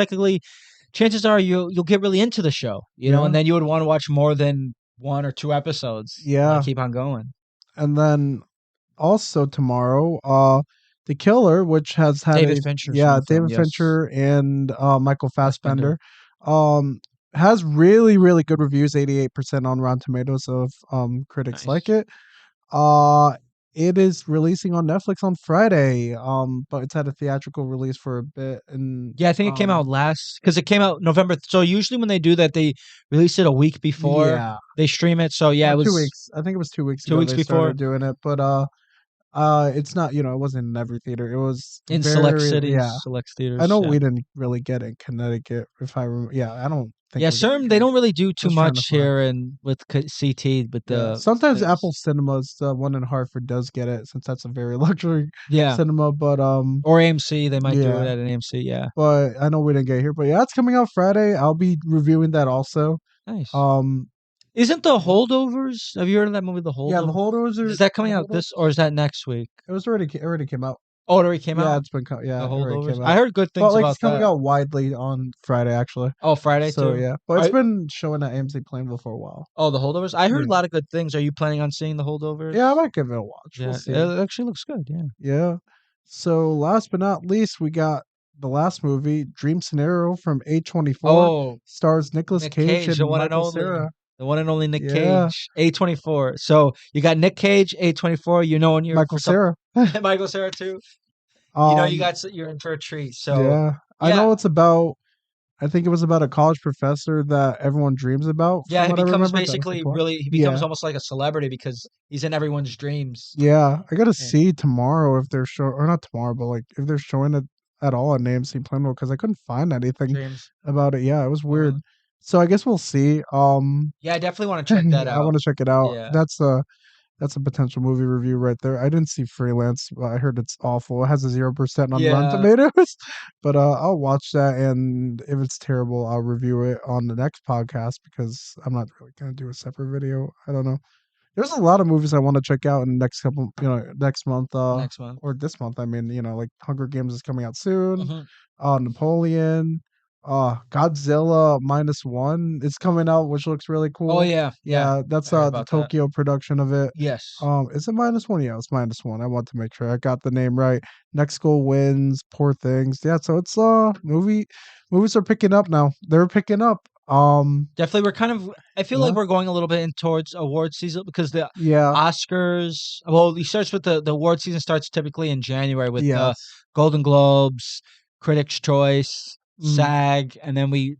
get really into the show, and yeah, then you would want to watch more than 1 or 2 episodes. You want yeah. to keep on going. And then also tomorrow, The Killer, which has had David a Fincher's yeah, new film. David Yes, Fincher and Michael Fassbender. Fassbender, um, has really really good reviews, 88% on Rotten Tomatoes of critics like Nice. it. Uh, it is releasing on Netflix on Friday. But it's had a theatrical release for a bit, and Yeah, I think it came out last because it came out November. So usually when they do that, they release it a week before yeah, they stream it. So yeah, or it two was weeks. I think it was 2 weeks 2 ago weeks they before started doing it, but it's not. It wasn't in every theater. It was in select very cities, yeah. select I theaters. know Yeah. we didn't really get it in Connecticut, if I remember. Yeah, I don't think Yeah, we did certain they either. don't really do I too was trying to much find. here and with CT, but Yeah, the sometimes this, Apple Cinemas, the one in Hartford, does get it since that's a very luxury yeah, cinema. But or AMC, they might do it yeah, at an AMC. Yeah, but I know we didn't get it here. But yeah, it's coming out Friday. I'll be reviewing that also. nice. Um, Isn't the yeah, Holdovers? Have you heard of that movie, The yeah. The Holdovers? holdovers are Is that coming the out this holdovers. or is that next week? It already came out. Oh, it already came Yeah, out. it's been The yeah, it already Holdovers. came I out. heard good But things like it's about coming that. out widely on Friday actually. Oh, Friday So too. yeah, but it's Are, been showing at AMC Plainville for a while. oh, The Holdovers. I heard a Yeah, lot of good things. Are you planning on seeing The Holdovers? yeah, I might give it a watch. We'll Yeah, see. it actually looks good. Yeah. Yeah. So last but not least, we got the last movie, Dream Scenario from A24, Oh, stars Nicolas Nick Cage Cage, and the one and Michael only, Cera. the one and only Nick Yeah, Cage, A24. So you got Nick Cage, A24. When you're Michael for some Cera. Michael Cera too. um, You're in for a treat. So yeah, I yeah, know it's about. I think it was about a college professor that everyone dreams about, yeah, from he what I becomes remember. That was the basically plot. really he becomes Yeah, almost like a celebrity because he's in everyone's dreams. yeah. I gotta Yeah, see tomorrow if they're showing, or not tomorrow, but like if they're showing it at all on AMC Plainville because I couldn't find anything dreams. about it. Yeah, it was Oh weird. really? So I guess we'll see. Yeah, I definitely want to check that I out. want to check it out. Yeah, That's a potential movie review right there. I didn't see Freelance, but I heard it's awful. It has a 0% on Rotten yeah, Tomatoes. But I'll watch that, and if it's terrible, I'll review it on the next podcast because I'm not really gonna do a separate video. I don't know. There's a lot of movies I want to check out in the next couple, next month, next month. or this month. I mean, like Hunger Games is coming out soon. Hmm. Napoleon, Godzilla -1 is coming out, which looks really Oh cool. yeah, yeah, Yeah, that's I heard the about that. Tokyo production of it. Yes, Is it -1? Yeah, it's -1. I want to make sure I got the name right. Next Goal Wins, Poor Things. Yeah, so it's movies are picking up now. They're picking up. definitely. We're kind of. I feel like Yeah, we're going a little bit in towards award season because the yeah, Oscars. Well, it starts with the award season starts typically in January with the yes. Golden Globes, Critics' Choice, Mhm. SAG, and then we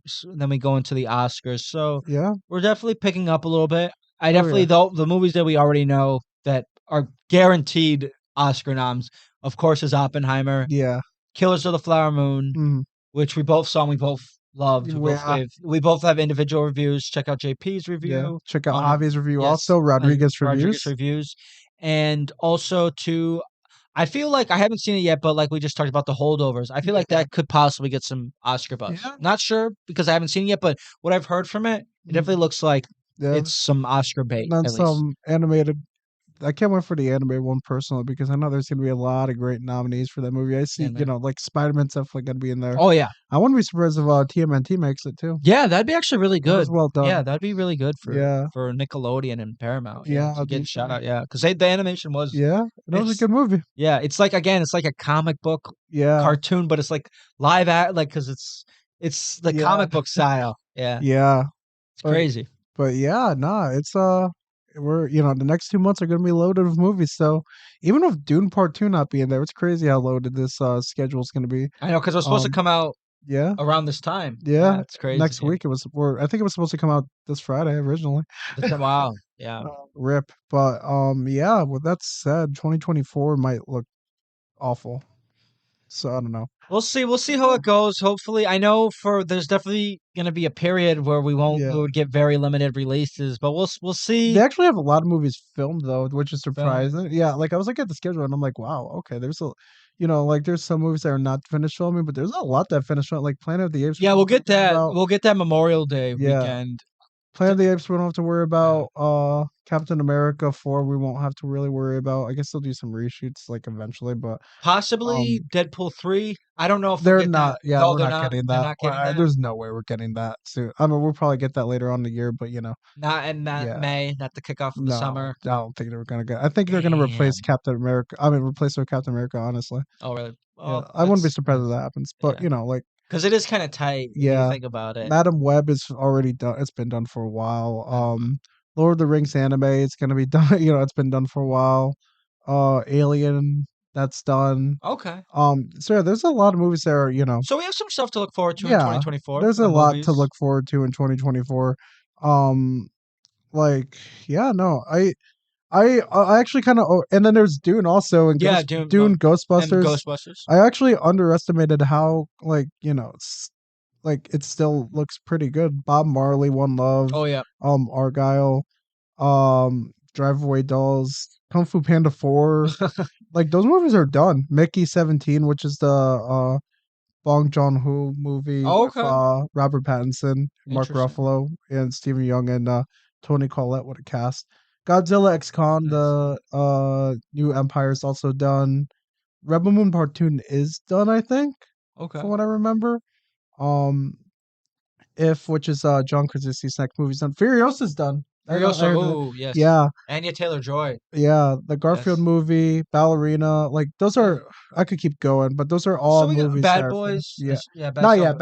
go into the Oscars. So Yeah. we're definitely picking up a little bit. I Oh definitely yeah. though the movies that we already know that are guaranteed Oscar noms, of course, is Oppenheimer, Yeah. Killers of the Flower Moon, Mhm. which we both saw and we both loved. Yeah. We both have individual reviews. Check out JP's Yeah. review Check out on Javi's review yes, also, Rodriguez Rodriguez reviews. reviews. And also to I feel like I haven't seen it yet, but like we just talked about the holdovers, I feel like Yeah. that could possibly get some Oscar buzz. Yeah. Not sure because I haven't seen it yet, but what I've heard from it, it Mm, definitely looks like yeah. it's some Oscar bait, And then at least. some animated. I can't wait for the animated one personally because I know there's gonna be a lot of great nominees for that movie. I see, Animated. like Spider-Man's definitely gonna be in there. Oh yeah. I wouldn't be surprised if TMNT makes it too. Yeah, that'd be actually really That was good. well Yeah, done. that'd be really good Yeah, for Nickelodeon and Paramount. Yeah, yeah, to get me shout too. out. Yeah, because the animation was Yeah, that was a it's good movie. yeah, it's like again, it's like a comic book Yeah, cartoon, but it's like live at like because it's the yeah, comic book style. Yeah, yeah. it's But crazy. yeah, nah, it's we're the next 2 months are gonna be loaded with movies. So even with Dune Part Two not being there, it's crazy how loaded this schedule is gonna be. I know because it was supposed to Um, come out yeah, around this time. Yeah, yeah. it's crazy. Next Yeah, week it was. Or I think it was supposed to come out this Friday originally. wow. Yeah, Rip. But yeah. With that said, 2024 might look awful. So I don't know. we'll see. We'll see how it goes. Hopefully, I know for there's definitely gonna be a period where we Yeah. would get very limited releases, but we'll They see. actually have a lot of movies filmed though, which is Film. surprising. Yeah, like I was looking at the schedule and I'm like, wow, okay, there's like there's some movies that are not finished filming, but there's a lot that finished filming. Like Planet of the Apes, we Yeah, don't we'll have to get worry that. about. We'll get that Memorial Day Yeah, weekend. Planet D- of the Apes, we don't have to worry Yeah. about. Captain America 4, we won't have to really worry about. I guess they'll do some reshoots like eventually, but Possibly um, Deadpool 3. I don't know if we'll they're get that. not. Yeah, No, we're not getting they're that. not getting that. There's no way we're getting that soon. I mean, we'll probably get that later on in the year, but Not in that yeah. May, not the kickoff of the No, summer. I don't think they're gonna get. I think they're gonna replace Damn. Captain America. I mean, replace her with Captain America. Honestly, Oh, really? yeah, Oh, I wouldn't be surprised if that happens. But yeah. like, Because it is kind of tight if you yeah, think about it. Madam Web is already done. It's been done for a while. Madam Web. Lord of the Rings anime, it's gonna be done. It's been done for a while. Alien, that's done. Okay. So yeah, there's a lot of movies that are So we have some stuff to look forward to in yeah, 2024 there's for a the lot to movies. look forward to in 2024. Um, like yeah, no, I actually kind of and then there's Dune also and Yeah, Dune and Ghostbusters. Ghostbusters. I actually underestimated how like it's like it still looks pretty good. Bob Marley, One Love, Oh yeah. Argyle, Drive Away Dolls, Kung Fu Panda 4. Like those movies are done. Mickey 17, which is the Bong Joon-ho movie Oh, with okay. Robert Pattinson, Mark Interesting. Ruffalo, and Stephen Young and Tony Collette. What a cast! Godzilla X Kong, Nice. the New Empire is also done. Rebel Moon Part 2 is done, I think, Okay. from what I remember. Um, which is John Krasinski's next movie's done. Furiosa's done. I Furiosa. heard that. Oh yes. Yeah, Anya Taylor-Joy. yeah, the Garfield Yes. movie, Ballerina, like those Yeah. are. I could keep going, but those are So all we got movies that Bad are finished. Boys. Yeah, Yeah, Bad not so yet.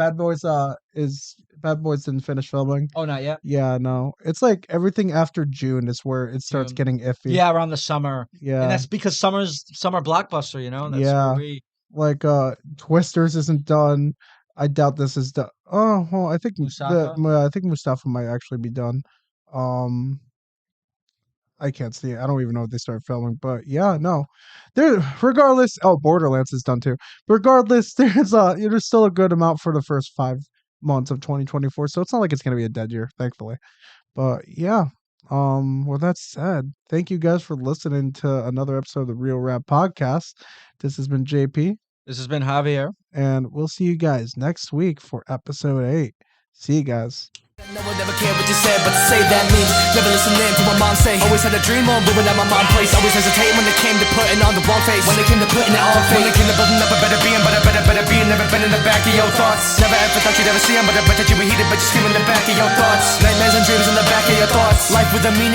Bad Boys didn't finish filming. Oh, not yet. Yeah, no, it's like everything after June is where it starts June. getting iffy. Yeah, around the summer. And Yeah, that's because summer's summer blockbuster, That's where yeah, we like Twisters isn't done. I doubt this is done. Oh well, Mustafa. I think Mustafa might actually be done. Um, I can't see it. I don't even know if they started filming, but yeah, no. There regardless, Borderlands is done too. Regardless, there's still a good amount for the first 5 months of 2024. So it's not like it's gonna be a dead year, thankfully. But yeah. With that said, thank you guys for listening to another episode of the Real Rap Podcast. This has been JP, This has been Javier. and we'll see you guys next week for episode 8. See you guys. No one ever cared what you said, but to say that means never listening to what mom say. Always had a dream on moving at my mom's place. Always hesitate when it came to putting on the wrong face. When it came to putting it on face. When it came to building up a better being, but a better being never been in the back of your thoughts. Never ever thought you'd ever see him, but I bet that you were heated, but you scream in the back of your thoughts. Nightmares and dreams in the back of your thoughts. Life with a meaning.